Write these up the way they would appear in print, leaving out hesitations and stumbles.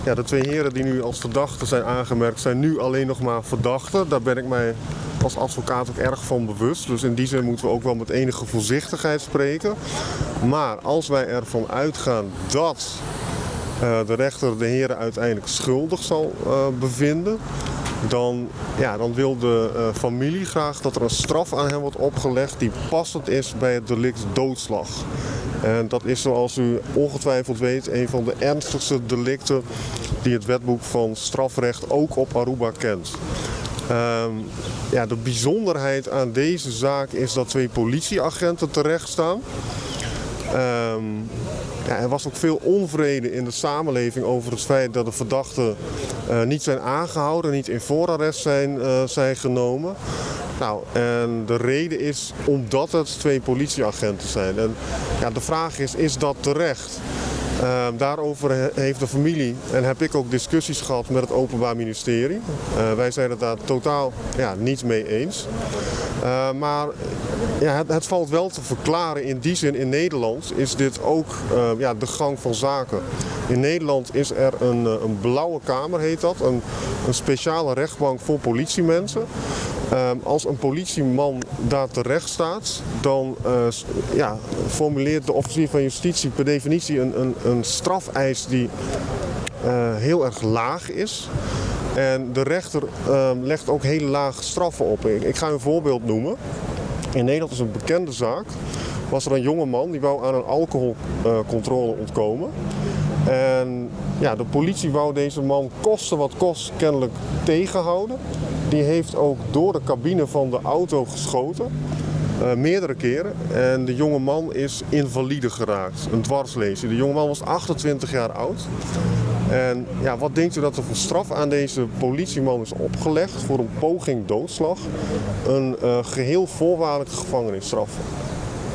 Ja, de twee heren die nu als verdachten zijn aangemerkt zijn nu alleen nog maar verdachten. Daar ben ik mij als advocaat ook erg van bewust. Dus in die zin moeten we ook wel met enige voorzichtigheid spreken. Maar als wij ervan uitgaan dat de rechter de heren uiteindelijk schuldig zal bevinden, dan wil de familie graag dat er een straf aan hen wordt opgelegd die passend is bij het delict doodslag. En dat is, zoals u ongetwijfeld weet, een van de ernstigste delicten die het wetboek van strafrecht ook op Aruba kent. De bijzonderheid aan deze zaak is dat twee politieagenten terecht staan. Er was ook veel onvrede in de samenleving over het feit dat de verdachten niet zijn aangehouden, niet in voorarrest zijn genomen. En de reden is omdat het twee politieagenten zijn. En de vraag is dat terecht? Daarover heeft de familie en heb ik ook discussies gehad met het Openbaar Ministerie. Wij zijn het daar totaal niet mee eens. Maar het valt wel te verklaren in die zin. In Nederland is dit ook de gang van zaken. In Nederland is er een blauwe kamer, heet dat. Een speciale rechtbank voor politiemensen. Als een politieman daar terecht staat, dan formuleert de officier van justitie per definitie een strafeis die heel erg laag is. En de rechter legt ook hele lage straffen op. Ik ga een voorbeeld noemen. In Nederland is een bekende zaak. Was er een jongeman die wou aan een alcoholcontrole ontkomen. En de politie wou deze man koste wat kost kennelijk tegenhouden. Die heeft ook door de cabine van de auto geschoten. Meerdere keren. En de jongeman is invalide geraakt. Een dwarslesie. De jongeman was 28 jaar oud. En wat denkt u dat er voor straf aan deze politieman is opgelegd voor een poging doodslag? Een geheel voorwaardelijke gevangenisstraf.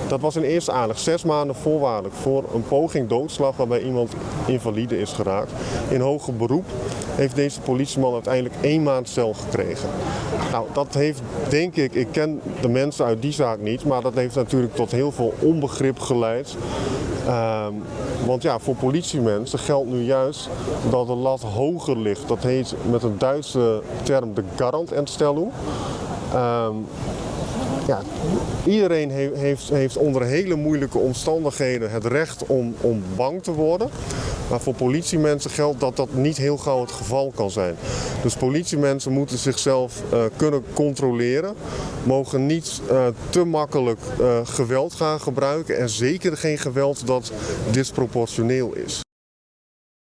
Dat was in eerste aanleg 6 maanden voorwaardelijk voor een poging doodslag waarbij iemand invalide is geraakt. In hoger beroep heeft deze politieman uiteindelijk 1 maand cel gekregen. Dat heeft, denk ik ken de mensen uit die zaak niet, maar dat heeft natuurlijk tot heel veel onbegrip geleid. Want voor politiemensen geldt nu juist dat de lat hoger ligt. Dat heet met een Duitse term de Garantentstellung. Iedereen heeft onder hele moeilijke omstandigheden het recht om bang te worden. Maar voor politiemensen geldt dat dat niet heel gauw het geval kan zijn. Dus politiemensen moeten zichzelf kunnen controleren. Mogen niet te makkelijk geweld gaan gebruiken. En zeker geen geweld dat disproportioneel is.